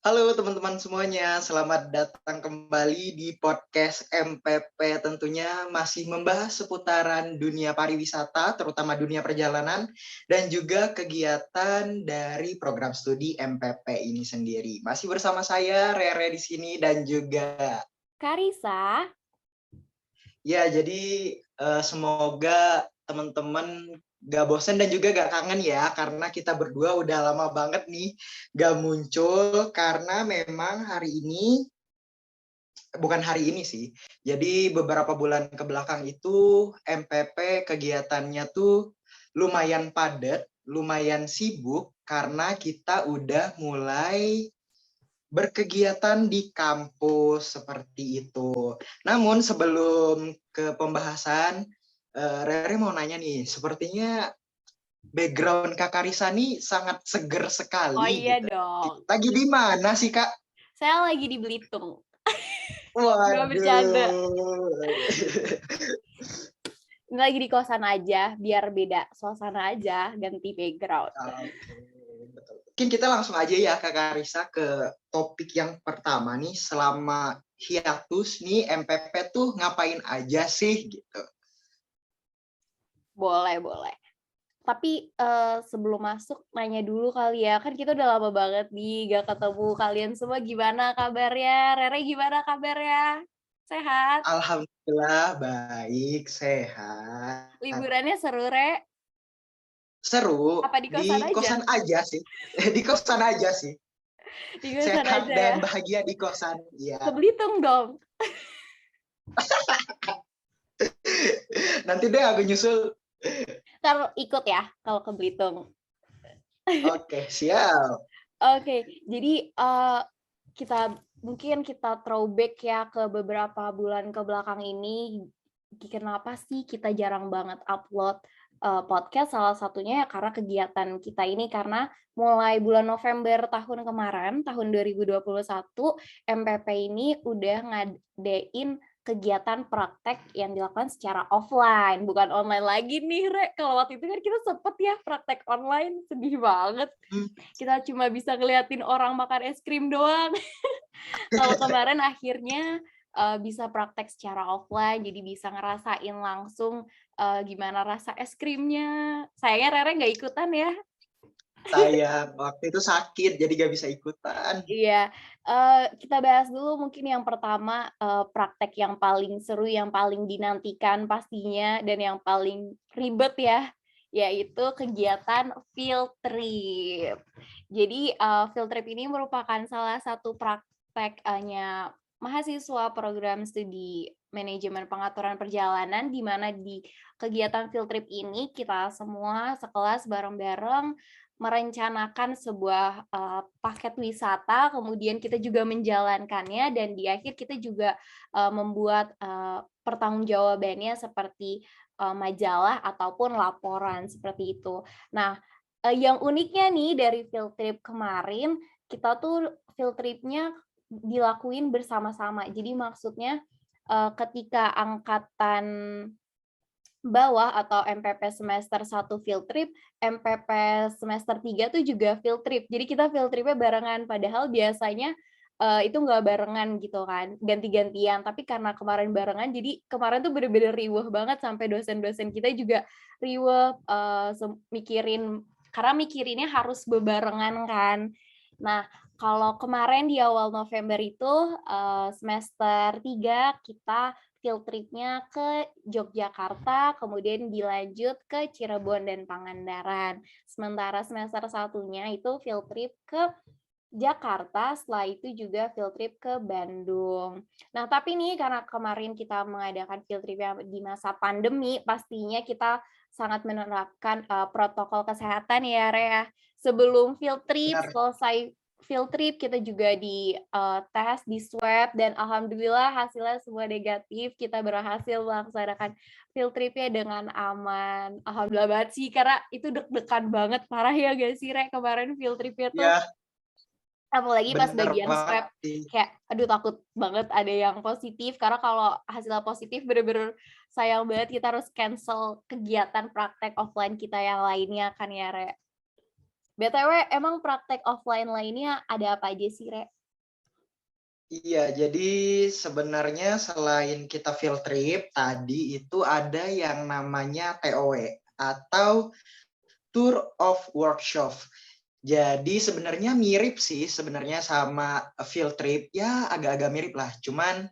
Halo teman-teman semuanya, selamat datang kembali di podcast MPP. Tentunya masih membahas seputaran dunia pariwisata, terutama dunia perjalanan, dan juga kegiatan dari program studi MPP ini sendiri. Masih bersama saya, Rere di sini, dan juga Karissa, jadi semoga teman-teman gak bosen dan juga gak kangen ya, karena kita berdua udah lama banget nih gak muncul, karena memang bukan hari ini sih. Jadi beberapa bulan ke belakang itu MPP kegiatannya tuh lumayan padat, lumayan sibuk karena kita udah mulai berkegiatan di kampus seperti itu. Namun sebelum ke pembahasan, Rere mau nanya nih, sepertinya background Kak Karisa nih sangat seger oh sekali iya gitu. dong. Lagi di mana sih Kak? Saya lagi di Belitung. Gak bercanda. Waduh. Ini lagi di kosan aja, biar beda suasana aja, ganti background. Oke, betul. Mungkin kita langsung aja ya Kak Karisa ke topik yang pertama nih. Selama hiatus nih MPP tuh ngapain aja sih gitu. Boleh, boleh. Tapi sebelum masuk, nanya dulu kali ya. Kan kita udah lama banget nih gak ketemu. Kalian semua gimana kabarnya? Rere gimana kabarnya? Sehat? Alhamdulillah baik, sehat. Liburannya seru, Re? Seru, Apa di kosan di aja? kosan aja sih. Di kosan aja sih. Di kosan Sehat aja dan ya? bahagia di kosan. Ke Ya. Belitung dong. Nanti deh aku nyusul. Ntar ikut ya kalau ke Belitung. Oke, siap. Oke, jadi kita throwback ya ke beberapa bulan ke belakang ini. Kenapa sih kita jarang banget upload podcast? Salah satunya ya karena kegiatan kita ini, karena mulai bulan November tahun kemarin, tahun 2021, MPP ini udah ngadain kegiatan praktek yang dilakukan secara offline, bukan online lagi nih, Re. Kalau waktu itu kan kita sempet ya praktek online, sedih banget. Kita cuma bisa ngeliatin orang makan es krim doang. Kalau kemarin akhirnya bisa praktek secara offline, jadi bisa ngerasain langsung gimana rasa es krimnya. Sayangnya Rere nggak ikutan ya. Saya waktu itu sakit, jadi gak bisa ikutan. Iya, kita bahas dulu mungkin yang pertama, praktek yang paling seru, yang paling dinantikan pastinya, dan yang paling ribet ya, yaitu kegiatan field trip. Jadi, field trip ini merupakan salah satu prakteknya mahasiswa program studi manajemen pengaturan perjalanan, di mana di kegiatan field trip ini kita semua sekelas bareng-bareng merencanakan sebuah paket wisata, kemudian kita juga menjalankannya, dan di akhir kita juga membuat pertanggungjawabannya seperti majalah ataupun laporan seperti itu. Nah, yang uniknya nih dari field trip kemarin, kita tuh field tripnya dilakuin bersama-sama. Jadi maksudnya ketika angkatan bawah atau MPP semester 1 field trip, MPP semester 3 tuh juga field trip. Jadi kita field tripnya barengan, padahal biasanya itu nggak barengan gitu kan, ganti-gantian. Tapi karena kemarin barengan, jadi kemarin tuh bener-bener riweuh banget, sampai dosen-dosen kita juga riweuh karena mikirinnya harus bebarengan kan. Nah, kalau kemarin di awal November itu semester 3 kita field trip-nya ke Yogyakarta, kemudian dilanjut ke Cirebon dan Pangandaran. Sementara semester satunya itu field trip ke Jakarta, setelah itu juga field trip ke Bandung. Nah, tapi nih karena kemarin kita mengadakan field trip di masa pandemi, pastinya kita sangat menerapkan protokol kesehatan ya, Rea. Sebelum field trip, Benar. selesai field trip, kita juga di tes, di swab, dan alhamdulillah hasilnya semua negatif. Kita berhasil melaksanakan field trip-nya dengan aman. Alhamdulillah banget sih, karena itu deg-degan banget, parah ya gak sih, Re, kemarin field trip-nya tuh. Ya, Apalagi pas bener bagian banget swab, sih. kayak aduh takut banget ada yang positif, karena kalau hasilnya positif bener-bener sayang banget, kita harus cancel kegiatan praktek offline kita yang lainnya kan ya, Re. BTW, emang praktek offline lainnya ada apa aja sih, Re? Iya, jadi sebenarnya selain kita field trip tadi itu ada yang namanya TOW atau Tour of Workshop. Jadi sebenarnya mirip sih sebenarnya sama field trip, ya agak-agak mirip lah. Cuman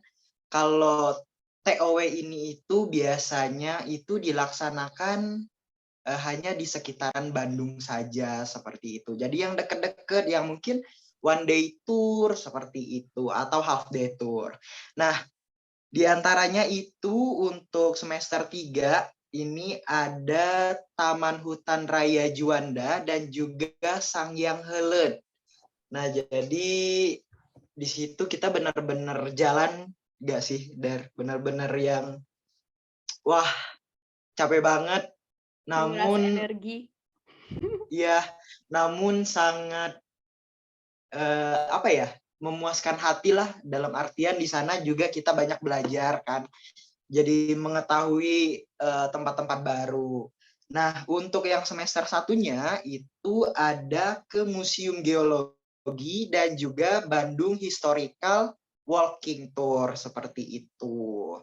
kalau TOW ini itu biasanya itu dilaksanakan hanya di sekitaran Bandung saja seperti itu. Jadi yang deket-deket yang mungkin one day tour seperti itu atau half day tour. Nah, di antaranya itu untuk semester 3 ini ada Taman Hutan Raya Juanda dan juga Sangyang Heuleud. Nah, jadi di situ kita benar-benar jalan gak sih, Dar? Benar-benar yang wah, capek banget. Menguras Namun energi. ya, namun sangat apa ya? Memuaskan hati lah, dalam artian di sana juga kita banyak belajar kan. Jadi mengetahui tempat-tempat baru. Nah, untuk yang semester satunya itu ada ke Museum Geologi dan juga Bandung Historical Walking Tour seperti itu.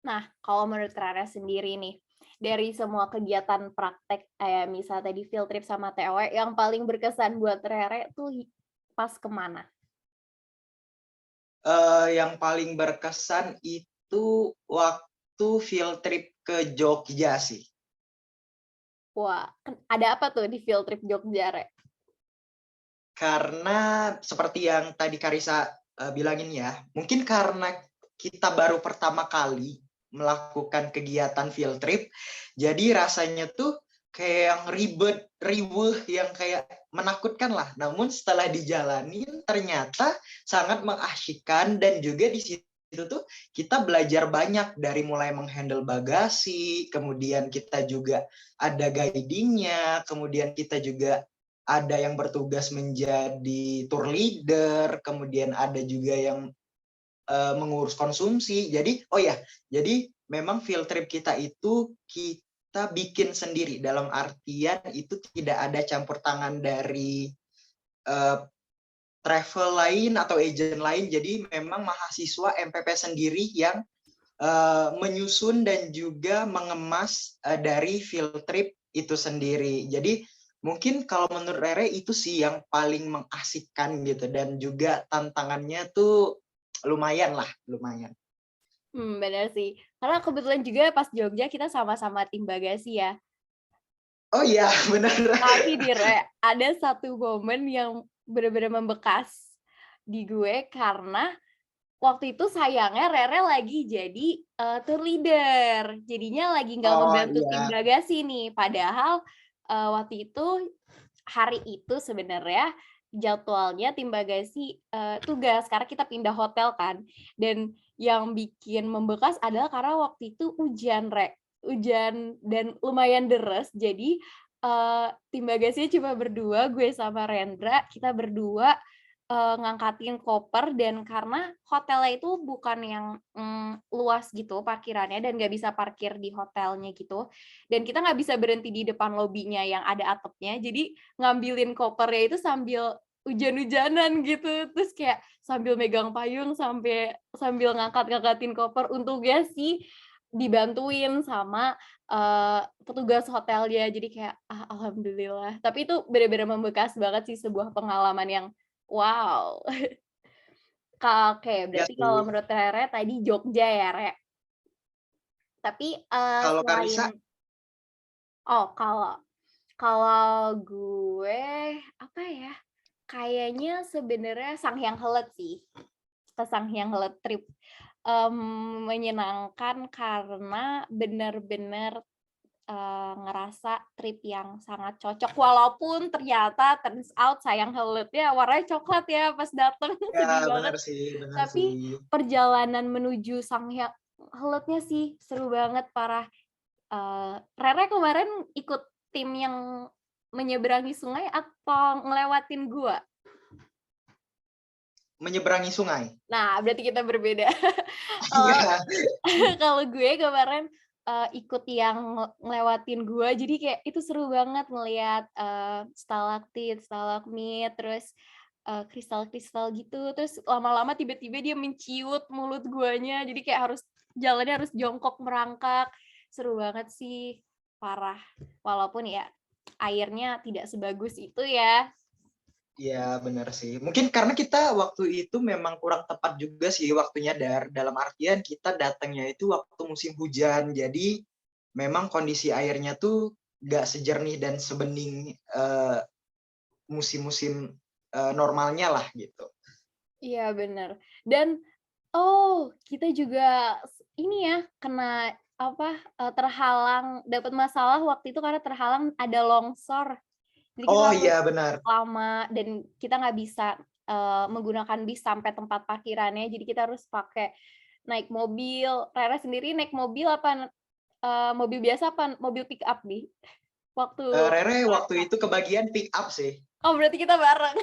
Nah, kalau menurut Rara sendiri nih, dari semua kegiatan praktek kayak misal tadi field trip sama TOW, yang paling berkesan buat Rere tuh pas kemana? Yang paling berkesan itu waktu field trip ke Jogja sih. Wah, ada apa tuh di field trip Jogja, Re? Karena seperti yang tadi Karisa bilangin ya, mungkin karena kita baru pertama kali melakukan kegiatan field trip, jadi rasanya tuh kayak yang ribet, riweuh, yang kayak menakutkan lah. Namun setelah dijalanin ternyata sangat mengasyikkan dan juga di situ tuh kita belajar banyak dari mulai menghandle bagasi, kemudian kita juga ada guidingnya, kemudian kita juga ada yang bertugas menjadi tour leader, kemudian ada juga yang mengurus konsumsi. Jadi, oh ya, jadi memang field trip kita itu kita bikin sendiri, dalam artian itu tidak ada campur tangan dari travel lain atau agent lain. Jadi memang mahasiswa MPP sendiri yang menyusun dan juga mengemas dari field trip itu sendiri. Jadi mungkin kalau menurut Rere itu sih yang paling mengasikkan gitu, dan juga tantangannya tuh lumayan lah, lumayan. Benar sih. Karena kebetulan juga pas Jogja kita sama-sama tim bagasi ya. Oh iya, benar. Tapi di Re, ada satu momen yang benar-benar membekas di gue karena waktu itu sayangnya Rere lagi jadi tour leader. Jadinya lagi nggak Oh ngebantu tim iya. bagasi nih. Padahal waktu itu hari itu sebenarnya jadwalnya tim bagasi tugas karena kita pindah hotel kan. Dan yang bikin membekas adalah karena waktu itu hujan, Re. Hujan dan lumayan deres. Jadi tim bagasinya cuma berdua, gue sama Rendra. Kita berdua ngangkatin koper, dan karena hotelnya itu bukan yang luas gitu parkirannya dan nggak bisa parkir di hotelnya gitu, dan kita nggak bisa berhenti di depan lobinya yang ada atapnya, jadi ngambilin kopernya itu sambil hujan-hujanan gitu, terus kayak sambil megang payung sambil ngangkatin koper. Untungnya sih dibantuin sama petugas hotelnya, jadi kayak alhamdulillah. Tapi itu benar-benar membekas banget sih, sebuah pengalaman yang wow. Oke, Ya berarti kalau sih. menurut Rere tadi Jogja ya, Re. Tapi Kalau selain Karisa, kalau kalau gue apa ya? Kayaknya sebenarnya Sanghyang Heuleud sih. Ke Sanghyang Heuleud trip. Menyenangkan karena benar-benar ngerasa trip yang sangat cocok, walaupun ternyata turns out Sayang Heuleudnya warnanya coklat ya pas dateng. Sedih ya banget. benar Tapi sih. perjalanan menuju Sanghyang Heuleudnya sih seru banget, parah. Rere kemarin ikut tim yang menyeberangi sungai atau ngelewatin gua? Menyeberangi sungai. Nah, berarti kita berbeda. Kalau Iya. kalau gue kemarin ikut yang ngelewatin gua, jadi kayak itu seru banget ngelihat, stalaktit, stalagmit, terus, kristal-kristal gitu, terus lama-lama tiba-tiba dia menciut mulut guanya, jadi kayak jalannya harus jongkok merangkak, seru banget sih, parah. Walaupun ya airnya tidak sebagus itu ya. Iya, benar sih. Mungkin karena kita waktu itu memang kurang tepat juga sih waktunya, dalam artian kita datangnya itu waktu musim hujan. Jadi memang kondisi airnya tuh nggak sejernih dan sebening musim-musim normalnya lah gitu. Iya bener. Dan, oh kita juga ini ya, kena apa, terhalang dapat masalah waktu itu karena terhalang ada longsor. Jadi kita Oh harus iya, benar. lama dan kita nggak bisa, menggunakan bis sampai tempat parkirannya, jadi kita harus pakai naik mobil. Rere sendiri naik mobil apa, mobil biasa apa mobil pick up nih? Waktu Rere waktu itu kebagian pick up sih. oh berarti kita bareng.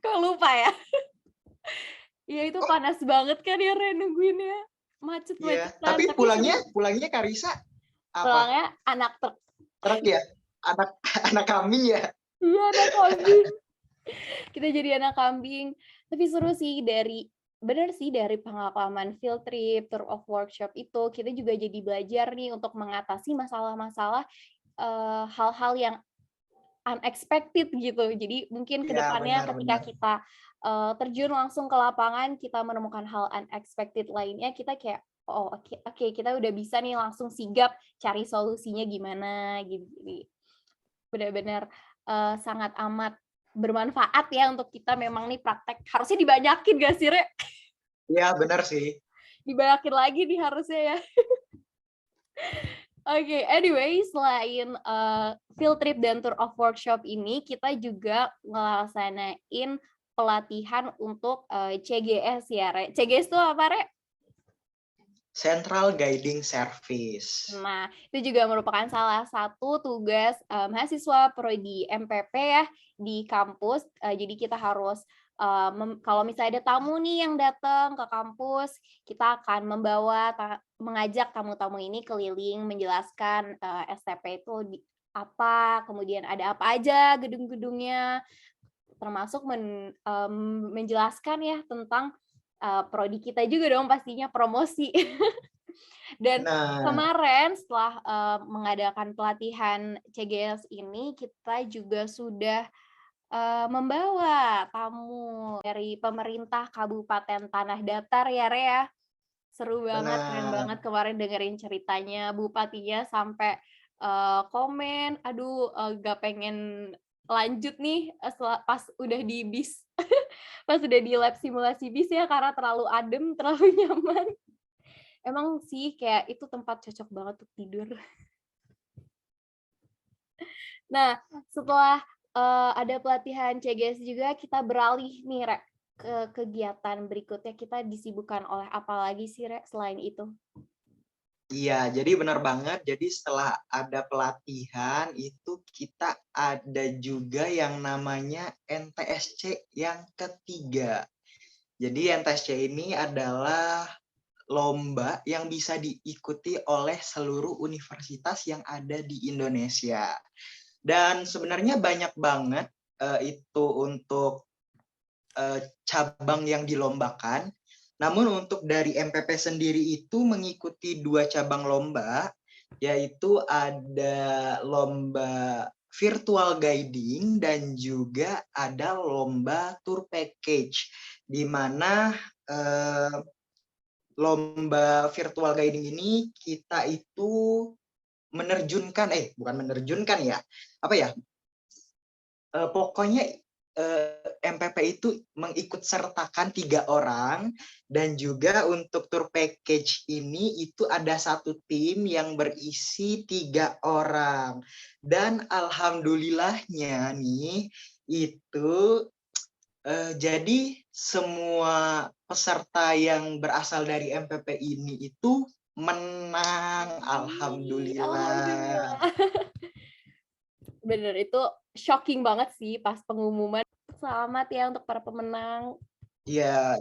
Kok lupa ya? Iya itu Kok panas banget kan ya Re nungguinnya, iya, macet-macetan, tapi tapi seru. pulangnya Karisa apa? Pulangnya anak truk. Truk ya? Anak anak kambing ya? Iya anak kambing. Kita jadi anak kambing. Tapi seru sih bener sih dari pengalaman field trip, tour of workshop itu kita juga jadi belajar nih untuk mengatasi masalah-masalah, hal-hal yang unexpected gitu. Jadi mungkin ke Iya, depannya ketika benar-benar. kita, terjun langsung ke lapangan, kita menemukan hal unexpected lainnya, kita kayak, "Oh, oke oke, kita udah bisa nih langsung sigap cari solusinya gimana," gitu. Jadi benar-benar, sangat amat bermanfaat ya untuk kita memang nih praktek. Harusnya dibanyakin nggak sih, Re? Iya, benar sih. Dibanyakin lagi nih harusnya ya. Oke, anyway, selain, field trip dan tour of workshop ini, kita juga ngelaksanain pelatihan untuk, CGS ya, Re. CGS itu apa, Re? Central Guiding Service. Nah, itu juga merupakan salah satu tugas, mahasiswa prodi MPP ya, di kampus. Jadi kita harus, kalau misalnya ada tamu nih yang datang ke kampus, kita akan mengajak tamu-tamu ini keliling menjelaskan, STP itu apa, kemudian ada apa aja gedung-gedungnya, termasuk menjelaskan ya tentang, prodi kita juga dong pastinya, promosi. Dan Benar. kemarin setelah, mengadakan pelatihan CGS ini, kita juga sudah, membawa tamu dari pemerintah Kabupaten Tanah Datar ya, Re, ya. Seru banget, keren Benar. banget kemarin dengerin ceritanya bupatinya sampai, komen, "Aduh, nggak pengen lanjut nih, pas udah di bis, pas udah di lab simulasi bis ya, karena terlalu adem, terlalu nyaman." Emang sih kayak itu tempat cocok banget untuk tidur. Nah, setelah, ada pelatihan CGS juga kita beralih nih, Re, ke kegiatan berikutnya. Kita disibukkan oleh apa lagi sih, Re, selain itu? Iya, jadi benar banget. Jadi setelah ada pelatihan itu kita ada juga yang namanya NTSC yang ketiga. Jadi NTSC ini adalah lomba yang bisa diikuti oleh seluruh universitas yang ada di Indonesia. Dan sebenarnya banyak banget itu untuk cabang yang dilombakan. Namun untuk dari MPP sendiri itu mengikuti 2 cabang lomba, yaitu ada lomba virtual guiding dan juga ada lomba tour package, di mana lomba virtual guiding ini kita itu bukan menerjunkan ya, apa ya, pokoknya MPP itu mengikut sertakan 3 orang, dan juga untuk tour package ini itu ada satu tim yang berisi 3 orang. Dan alhamdulillahnya nih itu jadi semua peserta yang berasal dari MPP ini itu menang, alhamdulillah. Alhamdulillah. Bener, itu shocking banget sih pas pengumuman. Selamat ya untuk para pemenang. Iya,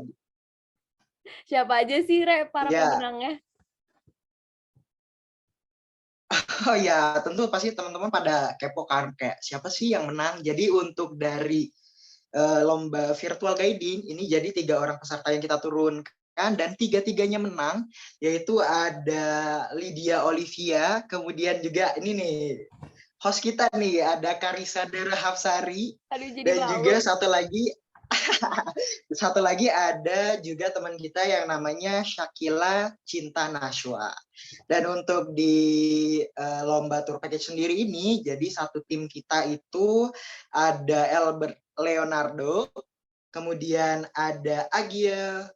Siapa aja sih, Re, para ya. pemenangnya? Oh ya, tentu pasti teman-teman pada kepo kan kayak siapa sih yang menang. Jadi untuk dari lomba virtual guiding ini jadi 3 orang peserta yang kita turunkan dan tiga-tiganya menang, yaitu ada Lydia Olivia, kemudian juga ini nih host kita nih ada Karissa Dara Hafsari, Aduh, jadi dan malu. juga satu lagi ada juga teman kita yang namanya Shakila Cinta Nashwa. Dan untuk di lomba tour package sendiri ini, jadi satu tim kita itu ada Albert Leonardo, kemudian ada Agia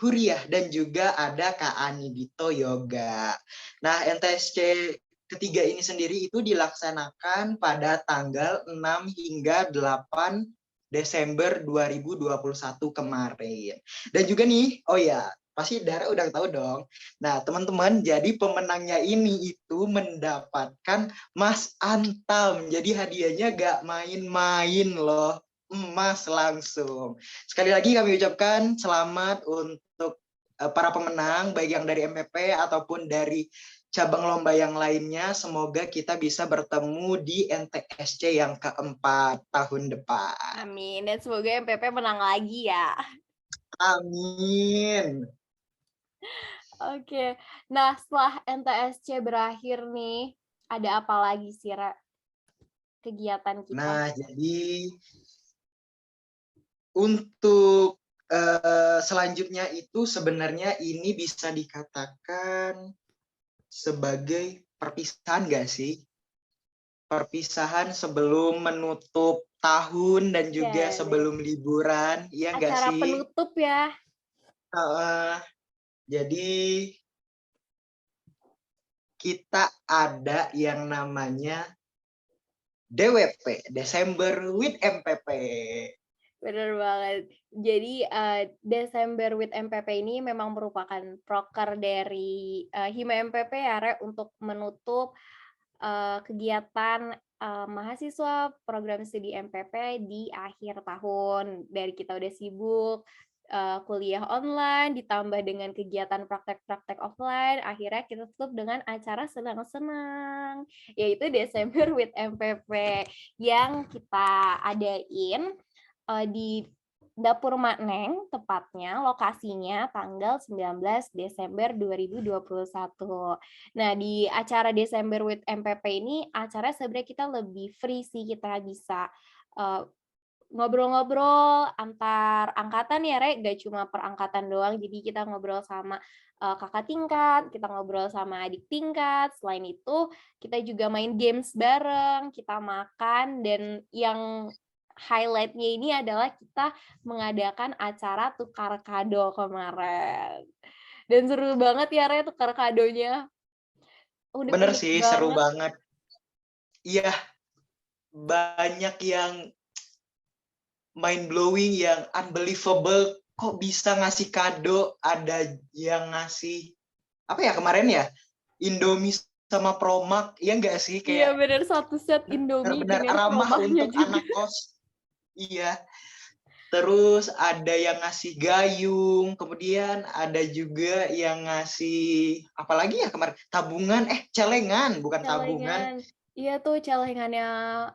Huriah, dan juga ada Kak Ani Dito Yoga. Nah, NTSC ketiga ini sendiri itu dilaksanakan pada tanggal 6 hingga 8 Desember 2021 kemarin. Dan juga nih, oh ya, pasti Dara udah tahu dong. Nah, teman-teman, jadi pemenangnya ini itu mendapatkan Mas Antam. Jadi hadiahnya gak main-main loh, emas langsung. Sekali lagi kami ucapkan selamat untuk para pemenang, baik yang dari MPP ataupun dari cabang lomba yang lainnya. Semoga kita bisa bertemu di NTSC yang keempat tahun depan. Amin. Dan semoga MPP menang lagi ya. Amin. Oke. Nah, setelah NTSC berakhir nih, ada apa lagi sih, Ra, kegiatan kita? Nah, jadi untuk selanjutnya itu sebenarnya ini bisa dikatakan sebagai perpisahan nggak sih? Perpisahan sebelum menutup tahun dan juga sebelum liburan, ya nggak Acara sih? penutup ya. Jadi kita ada yang namanya DWP, Desember with MPP. Bener banget. Jadi Desember with MPP ini memang merupakan proker dari Hima MPP ya, Re, untuk menutup kegiatan mahasiswa program studi MPP di akhir tahun. Dari kita udah sibuk kuliah online, ditambah dengan kegiatan praktek-praktek offline, akhirnya kita tutup dengan acara senang-senang, yaitu Desember with MPP yang kita adain di Dapur Makneng, tepatnya lokasinya tanggal 19 Desember 2021. Nah, di acara Desember with MPP ini, acara sebenarnya kita lebih free sih, kita bisa ngobrol-ngobrol antar angkatan ya, Re, gak cuma per angkatan doang, jadi kita ngobrol sama kakak tingkat, kita ngobrol sama adik tingkat, selain itu kita juga main games bareng, kita makan, dan yang highlight-nya ini adalah kita mengadakan acara tukar kado kemarin. Dan seru banget ya, Re, tukar kadonya. Bener Unik-unik sih, seru banget. banget. Iya, banyak yang mind blowing, yang unbelievable. Kok bisa ngasih kado? Ada yang ngasih apa ya kemarin ya? Indomie sama Promak, ya enggak sih? Iya, Kayak bener, satu set Indomie benar-benar dengan ramah promahnya untuk juga. anak kos. Iya. Terus ada yang ngasih gayung, kemudian ada juga yang ngasih apalagi ya kemarin, tabungan, celengan, bukan tabungan. Celengan. Iya tuh celengannya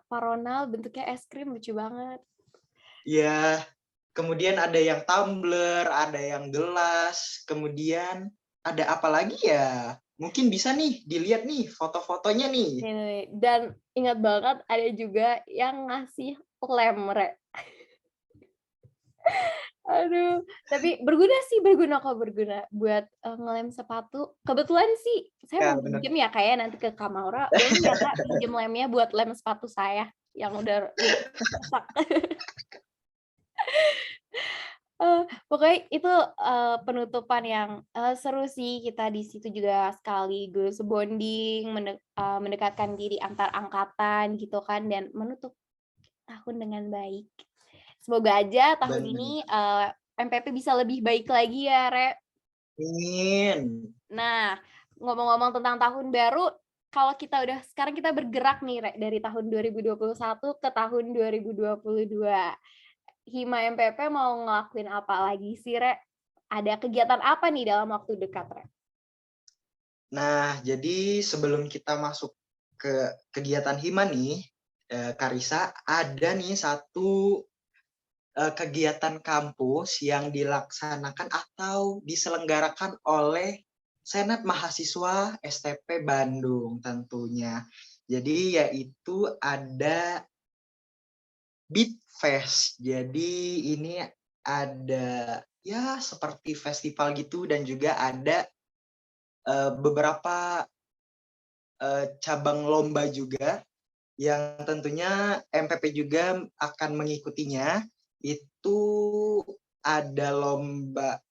Pak Ronald bentuknya es krim, lucu banget. Ya, kemudian ada yang tumbler, ada yang gelas, kemudian ada apa lagi ya? Mungkin bisa nih dilihat nih foto-fotonya nih. Nih, dan ingat banget ada juga yang ngasih lem, Re. Aduh, tapi berguna sih, berguna kok, berguna buat ngelem sepatu. Kebetulan sih saya Ya, mau benar. pinjem ya, kayak nanti ke Kak Maura, boleh ya Kak pinjem lemnya buat lem sepatu saya yang udah rusak. Pokoknya itu penutupan yang seru sih, kita di situ juga sekaligus bonding, mendekatkan diri antar angkatan gitu kan, dan menutup tahun dengan baik. Semoga aja tahun Benar. ini MPP bisa lebih baik lagi ya, Re. Ingin. Nah, ngomong-ngomong tentang tahun baru, kalau kita udah sekarang kita bergerak nih, Re, dari tahun 2021 ke tahun 2022. Hima MPP mau ngelakuin apa lagi sih, Re? Ada kegiatan apa nih dalam waktu dekat, Re? Nah, jadi sebelum kita masuk ke kegiatan Hima nih, Karisa, ada nih satu kegiatan kampus yang dilaksanakan atau diselenggarakan oleh Senat Mahasiswa STP Bandung tentunya. Jadi yaitu ada Beatfest. Jadi ini ada ya seperti festival gitu dan juga ada beberapa cabang lomba juga yang tentunya MPP juga akan mengikutinya. Itu ada lomba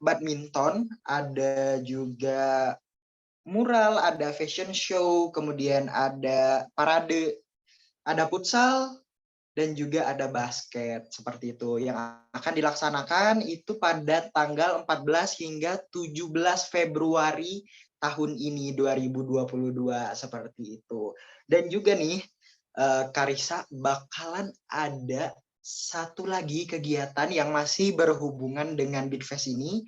badminton, ada juga mural, ada fashion show, kemudian ada parade, ada futsal, dan juga ada basket seperti itu yang akan dilaksanakan itu pada tanggal 14 hingga 17 Februari tahun ini 2022 seperti itu. Dan juga nih Karisa bakalan ada satu lagi kegiatan yang masih berhubungan dengan Bitfest ini,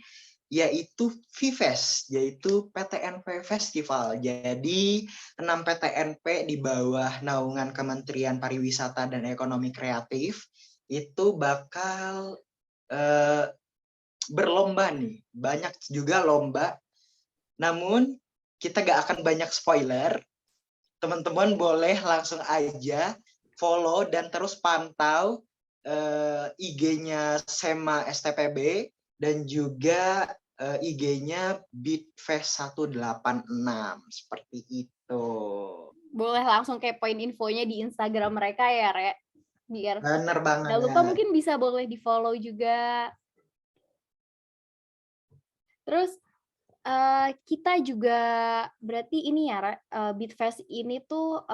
yaitu VFest, yaitu PTNP Festival. Jadi 6 PTNP di bawah naungan Kementerian Pariwisata dan Ekonomi Kreatif itu bakal berlomba nih. Banyak juga lomba, namun kita gak akan banyak spoiler. Teman-teman boleh langsung aja follow dan terus pantau IG-nya SEMA STPB dan juga IG-nya Bitfest 186 seperti itu. Boleh langsung kepoin infonya di Instagram mereka ya, Re. Biar Bener banget. jangan lupa mungkin bisa boleh di-follow juga. Terus kita juga berarti ini ya, Re, Bitfest ini tuh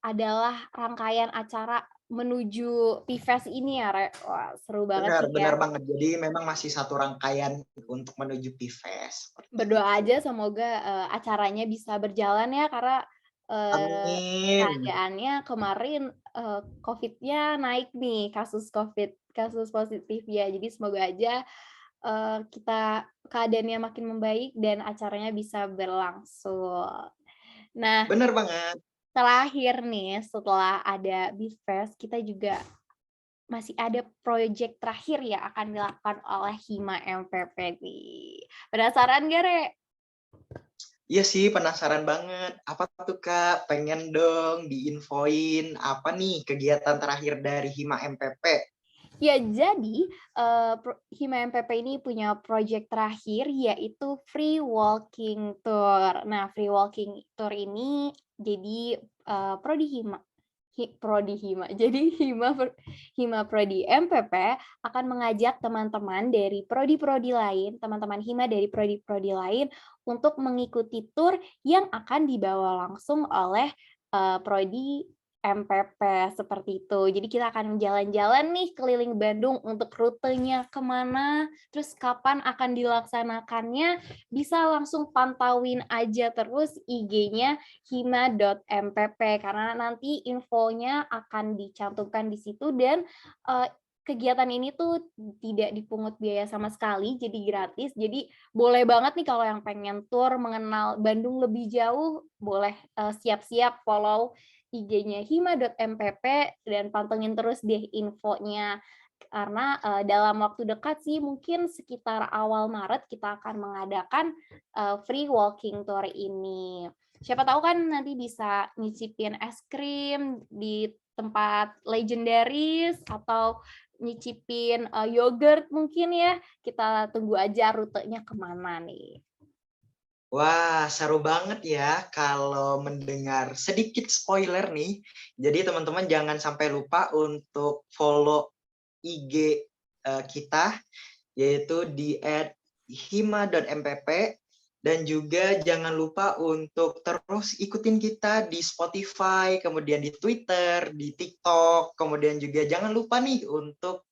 adalah rangkaian acara menuju PIFES ini ya, Re. Wah, seru banget sih Benar ya. banget. Jadi memang masih satu rangkaian untuk menuju PIFES. Berdoa aja semoga acaranya bisa berjalan ya, karena Amin. keadaannya kemarin COVID-nya naik nih, kasus positifnya. Jadi semoga aja kita keadaannya makin membaik dan acaranya bisa berlangsung. Nah, Bener banget. terakhir nih setelah ada Bitfest, kita juga masih ada proyek terakhir yang akan dilakukan oleh Hima MPP nih. Penasaran gak, Re? Iya sih, penasaran banget. Apa tuh Kak? Pengen dong diinfoin apa nih kegiatan terakhir dari Hima MPP? Ya, jadi Hima MPP ini punya proyek terakhir yaitu Free Walking Tour. Nah, Free Walking Tour ini jadi Prodi Hima. Prodi Hima. Jadi Hima Prodi MPP akan mengajak teman-teman dari prodi-prodi lain, teman-teman Hima dari prodi-prodi lain untuk mengikuti tur yang akan dibawa langsung oleh prodi MPP seperti itu. Jadi kita akan jalan-jalan nih keliling Bandung untuk rutenya kemana, terus kapan akan dilaksanakannya, bisa langsung pantauin aja terus IG-nya hima.mpp karena nanti infonya akan dicantumkan di situ dan kegiatan ini tuh tidak dipungut biaya sama sekali, jadi gratis. Jadi boleh banget nih kalau yang pengen tur mengenal Bandung lebih jauh, boleh siap-siap follow IG-nya hima.mpp dan pantengin terus deh infonya. Karena dalam waktu dekat sih mungkin sekitar awal Maret kita akan mengadakan free walking tour ini. Siapa tahu kan nanti bisa nyicipin es krim di tempat legendaris atau nyicipin yogurt mungkin ya. Kita tunggu aja rutenya kemana nih. Wah, seru banget ya kalau mendengar sedikit spoiler nih. Jadi teman-teman jangan sampai lupa untuk follow IG kita, yaitu di @hima.mpp, dan juga jangan lupa untuk terus ikutin kita di Spotify, kemudian di Twitter, di TikTok, kemudian juga jangan lupa nih untuk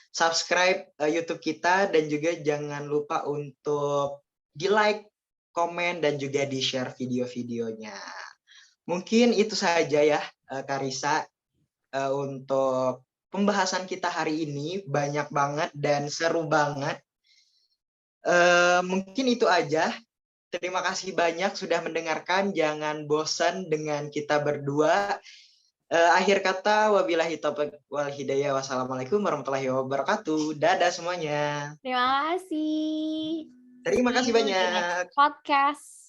subscribe YouTube kita, dan juga jangan lupa untuk di-like, komen, dan juga di-share video-videonya. Mungkin itu saja ya, Karisa, untuk pembahasan kita hari ini. Banyak banget dan seru banget. Mungkin itu aja. Terima kasih banyak sudah mendengarkan. Jangan bosan dengan kita berdua. Akhir kata, wabillahi taufiq wal hidayah. Wassalamualaikum warahmatullahi wabarakatuh. Dadah semuanya. Terima kasih. Terima See kasih you di banyak. next podcast.